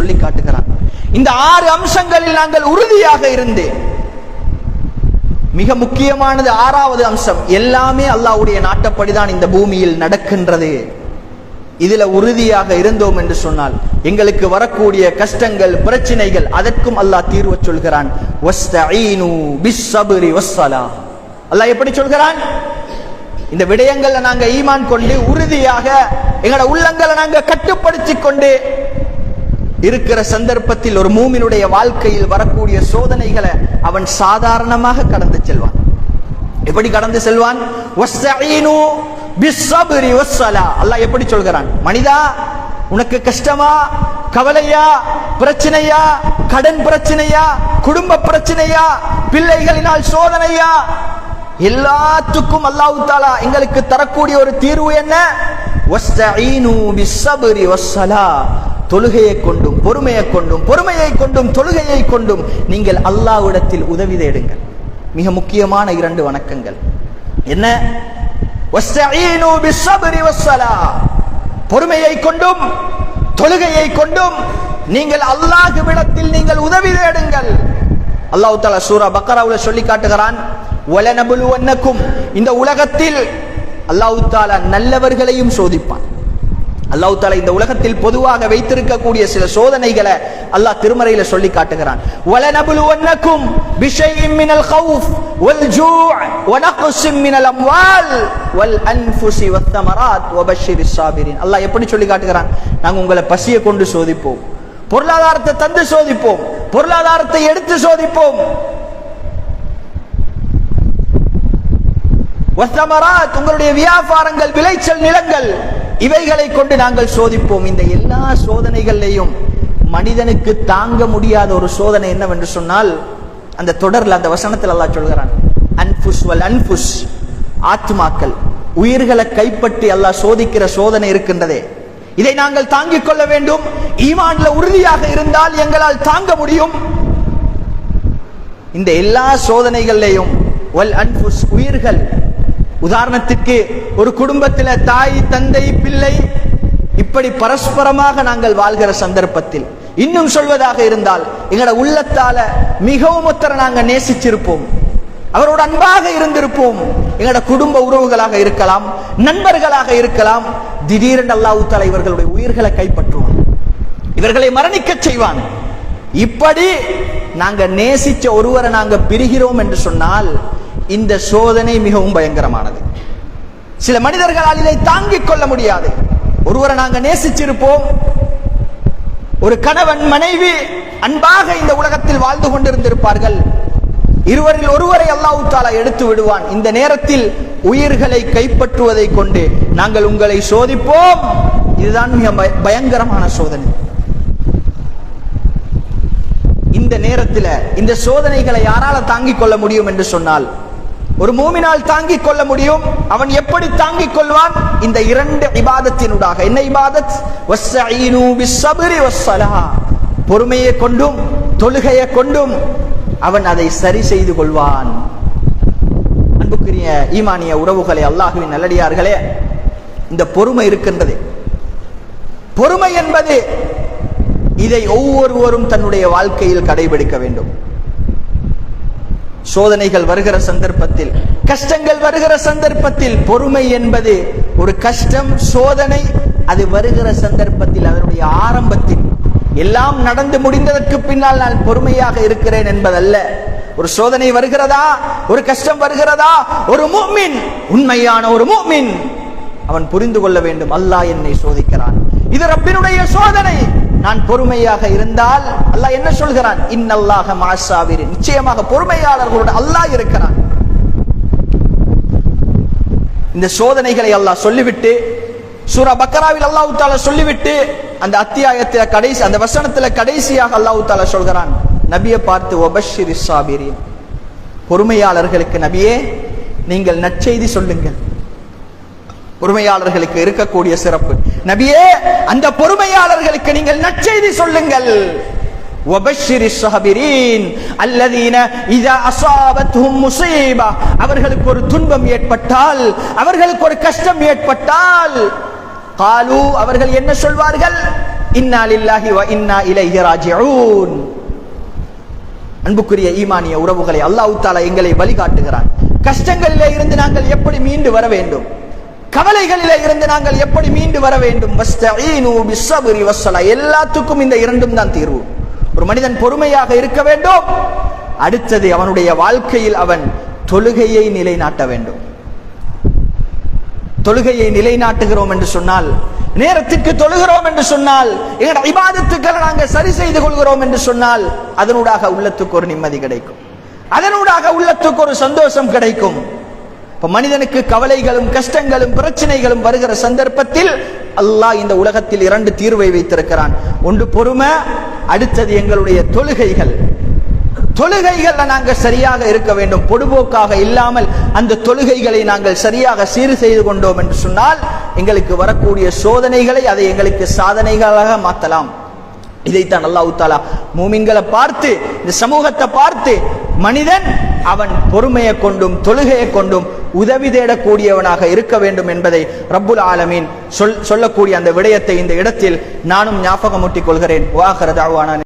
சொல்லி காட்டுகிறான். இந்த 6 அம்சங்களில் நாங்கள் உறுதியாக இருந்து, மிக முக்கியமானது 6வது அம்சம், எல்லாமே அல்லாஹ்வுடைய நாட்டப்படிதான் இந்த பூமியில் நடக்கின்றது. இதுல உறுதியாக இருந்தோம் என்று சொன்னால் எங்களுக்கு வரக்கூடிய கஷ்டங்கள், பிரச்சனைகள், அதற்கும் அல்லாஹ் தீர்வு சொல்கிறான். வஸ்தஈனு பிஸ்ஸப்ரி வஸ்ஸலாஹ். அல்லாஹ் எப்படி சொல்கிறான்? இந்த விடயங்கள்ல நாங்க ஈமான் கொண்டு உறுதியாக எங்களோட உள்ளங்களை நாங்க கட்டுப்படுத்திக் கொண்டு இருக்கிற சந்தர்ப்பத்தில் ஒரு மூமினுடைய வாழ்க்கையில் வரக்கூடிய சோதனைகளை அவன் சாதாரணமாக கடந்து செல்வான். எப்படி கடந்து செல்வான்? வஸ்தஈனு பிஸ்ஸப்ரி வஸ்ஸலாஹ். அல்லாஹ் எப்படி சொல்கிறான்? மனிதா, உனக்கு கஷ்டமா, கவலையா, பிரச்சனையா, கடன் பிரச்சனையா, குடும்ப பிரச்சனையா, பிள்ளைகளினால் சோதனையா, எல்லாத்துக்கும் அல்லாஹ் தஆலா எங்களுக்கு தரக்கூடிய ஒரு தீர்வு என்ன? வஸ்தஈனு பிஸ்ஸப்ரி வஸ்ஸலாஹ். தொழுகையை கொண்டும் பொறுமையை கொண்டும், பொறுமையை கொண்டும் தொழுகையை கொண்டும் நீங்கள் அல்லாஹ்விடத்தில் உதவி தேடுங்கள். மிக முக்கியமான 2 வணக்கங்கள் என்ன? வஸ்தஈனு பிஸ்ஸப்ரி வஸ்ஸலாஹ். பொறுமையை கொண்டும் தொழுகையை கொண்டும் நீங்கள் அல்லாஹ்விடத்தில் நீங்கள் உதவி தேடுங்கள். அல்லாஹ் தஆலா சூரா பக்ராவுல சொல்லி காட்டுகிறான், வலனபுலுவன்னக்கும். இந்த உலகத்தில் அல்லாஹ் தஆலா நல்லவர்களையும் சோதிப்பான். அல்லாஹ் தஆலா இந்த உலகத்தில் பொதுவாக வைத்திருக்கக்கூடிய சில சோதனைகளை அல்லாஹ் திருமறையில சொல்லி காட்டுகிறான். வலனபுலுவன்னக்கும் பிஷைஇம் மினல் கௌஃப் வல் ஜூஅ் வ நக்ஸிம் மினல் அம்வால் வல் அன்ஃபுஸி வத்தமராத் வபஷ்ஷிரிஸ் ஸாபிரின். அல்லாஹ் எப்படி சொல்லி காட்டுகிறான்? நாங்க உங்களை பசியை கொண்டு சோதிப்போம், பொருளாதாரத்தை தந்து சோதிப்போம், பொருளாதாரத்தை எடுத்து சோதிப்போம், வத்தமராத் உங்களுடைய வியாபாரங்கள், விளைச்சல் நிலங்கள், இவைகளை கொண்டு நாங்கள் சோதிப்போம். இந்த எல்லா சோதனைகளையும் மனிதனுக்கு தாங்க முடியாத ஒரு சோதனை என்னவென்று சொன்னால், அந்த தொடர்ல அந்த வசனத்தில் அல்லாஹ் சொல்கிறான், அன்ஃபுஸ் வல் அன்ஃபுஸ், ஆத்மாக்கள், உயிர்களை கைப்பற்றி அல்லாஹ் சோதிக்கிற சோதனை இருக்கின்றதே, இதை நாங்கள் தாங்கிக் கொள்ள வேண்டும். ஈமான்ல உறுதியாக இருந்தால் எங்களால் தாங்க முடியும். இந்த எல்லா சோதனைகளையும் வல் அன்ஃபுஸ், உயிர்கள். உதாரணத்திற்கு ஒரு குடும்பத்தில் தாய், தந்தை, பிள்ளை, இப்படி பரஸ்பரமாக நாங்கள் வாழ்கிற சந்தர்ப்பத்தில், இன்னும் சொல்வதாக இருந்தால் எங்களோட உள்ளத்தால மிகவும் ஒருத்தரை நாங்கள் நேசிச்சிருப்போம், அவரோட அன்பாக இருந்திருப்போம். எங்களோட குடும்ப உறவுகளாக இருக்கலாம், நண்பர்களாக இருக்கலாம். திடீரென்று அல்லாஹ் தஆலா இவர்களுடைய உயிர்களை கைப்பற்றுவான், இவர்களை மரணிக்க செய்வான். இப்படி நாங்க நேசிச்ச ஒருவரை நாங்க பிரிகிறோம் என்று சொன்னால் இந்த சோதனை மிகவும் பயங்கரமானது. சில மனிதர்களால் இதை தாங்கிக் கொள்ள முடியாது. ஒருவரை நாங்க நேசிச்சிருப்போம், ஒரு கணவன் மனைவி அன்பாக இந்த உலகத்தில் வாழ்ந்து கொண்டிருந்திருப்பார்கள். இருவரில் ஒருவரை அல்லாஹ் தஆலா எடுத்து விடுவான். இந்த நேரத்தில் உயிர்களை கைப்பற்றுவதை கொண்டு நாங்கள் உங்களை சோதிப்போம். இதுதான் மிக பயங்கரமான சோதனை. இந்த நேரத்தில் இந்த சோதனைகளை யாரால தாங்கிக் கொள்ள முடியும் என்று சொன்னால், ஒரு மூமினால் தாங்கிக் கொள்ள முடியும். அவன் எப்படி தாங்கிக் கொள்வான்? இந்த 2 இபாதத்தினூடாக. என்ன இபாதத்? வஸ்ஸஈனு பிஸ்ஸப்ரி வஸ்ஸலாஹ். பொறுமையை கொண்டும் தொழுகையை கொண்டும் அவன் அதை சரி செய்து கொள்வான். அன்புக்குரிய ஈமானிய உறவுகளே, அல்லாஹ்வின் நல்லடியார்களே, இந்த பொறுமை இருக்கின்றது. பொறுமை என்பது, இதை ஒவ்வொருவரும் தன்னுடைய வாழ்க்கையில் கடைபிடிக்க வேண்டும். சோதனைகள் வருகிற சந்தர்ப்பத்தில், கஷ்டங்கள் வருகிற சந்தர்ப்பத்தில், பொறுமை என்பது ஒரு கஷ்டம், சோதனை, அது வருகிற சந்தர்ப்பத்தில், அதனுடைய ஆரம்பத்தில், எல்லாம் நடந்து முடிந்ததற்கு பின்னால் நான் பொறுமையாக இருக்கிறேன் என்பதல்ல. ஒரு சோதனை வருகிறதா, ஒரு கஷ்டம் வருகிறதா, ஒரு முஃமின், உண்மையான ஒரு முஃமின், அவன் புரிந்து கொள்ள வேண்டும், அல்லாஹ் என்னை சோதிக்கிறான், இது ரப்பினுடைய சோதனை. நான் பொறுமையாக இருந்தால் அல்லாஹ் என்ன சொல்கிறான்? இன்னல்லாஹ மஅஸ் ஸாபிரின், நிச்சயமாக பொறுமையாளர்களோடு அல்லாஹ் இருக்கிறான். இந்த சோதனைகளை அல்லாஹ் சொல்லிவிட்டு, சூரா பக்ராவில் அல்லாஹ் தஆலா சொல்லிவிட்டு, அந்த அத்தியாயத்தில் கடைசி, அந்த வசனத்தில் கடைசியாக அல்லாஹ் தஆலா சொல்கிறான், நபியை பார்த்து, வபஷ்ஷிரிஸ் ஸாபிரின், பொறுமையாளர்களுக்கு நபியே நீங்கள் நற்செய்தி சொல்லுங்கள். பொறுமையாளர்களுக்கு இருக்கக்கூடிய சிறப்பு, நபியே அந்த பொறுமையாளர்களுக்கு நீங்கள் நற்செய்தி சொல்லுங்கள். வபஷ்ஷிரிஸ் ஸாபிரீன் அல்லதீன இதா அஸாபத்ஹும் முஸீபா, அவர்களுக்கு ஒரு துன்பம் ஏற்பட்டால், அவர்களுக்கு ஒரு கஷ்டம் ஏற்பட்டால், காலு அவர்கள் என்ன சொல்வார்கள்? இன்னா லில்லாஹி வ இன்னா இலைஹி ராஜிஊன். அன்புக்குரிய ஈமானிய உறவுகளை அல்லாஹ் தஆலா எங்களை வழிகாட்டுகிறான். கஷ்டங்களிலே இருந்து நாங்கள் எப்படி மீண்டு வர வேண்டும், கவலைகளிலே இருந்து நாங்கள் எப்படி மீண்டு வர வேண்டும். வஸ்தஈனு பிஸ்ஸப்ரி வஸ்ஸலா. எல்லாத்துக்கும் இந்த இரண்டும் தான் தீர்வு. ஒரு மனிதன் பொறுமையாக இருக்க வேண்டும். அடுத்தது அவனுடைய வாழ்க்கையில் அவன் தொழுகையை நிலைநாட்ட வேண்டும். தொழுகையை நிலைநாட்டுகிறோம் என்று சொன்னால், நேரத்திற்கு தொழுகிறோம் என்று சொன்னால், எங்களுடைய இபாதத்துக்களை நாங்கள் சரி செய்து கொள்கிறோம் என்று சொன்னால், அதனூடாக உள்ளத்துக்கு ஒரு நிம்மதி கிடைக்கும், அதனூடாக உள்ளத்துக்கு ஒரு சந்தோஷம் கிடைக்கும். இப்ப மனிதனுக்கு கவலைகளும் கஷ்டங்களும் பிரச்சனைகளும் வருகிற சந்தர்ப்பத்தில் அல்லாஹ் இந்த உலகத்தில் 2 தீர்வை வைத்திருக்கிறான். ஒன்று பொறுமை, அடுத்தது எங்களுடைய தொழுகைகள். தொழுகைகள்ல நாங்கள் சரியாக இருக்க வேண்டும். பொடுபோக்காக இல்லாமல் அந்த தொழுகைகளை நாங்கள் சரியாக சீர் செய்து கொண்டோம் என்று சொன்னால் எங்களுக்கு வரக்கூடிய சோதனைகளை அதை எங்களுக்கு சாதனைகளாக மாற்றலாம். இதைத்தான் அல்லாஹ் தஆலா மூமின்களை பார்த்து, இந்த சமூகத்தை பார்த்து, மனிதன் அவன் பொறுமையை கொண்டும் தொழுகையை கொண்டும் உதவி தேடக்கூடியவனாக இருக்க வேண்டும் என்பதை ரப்புல் ஆலமீன் சொல்லக்கூடிய அந்த விடயத்தை இந்த இடத்தில் நானும் ஞாபகமூட்டிக் கொள்கிறேன். வாஹிரு தஅவானா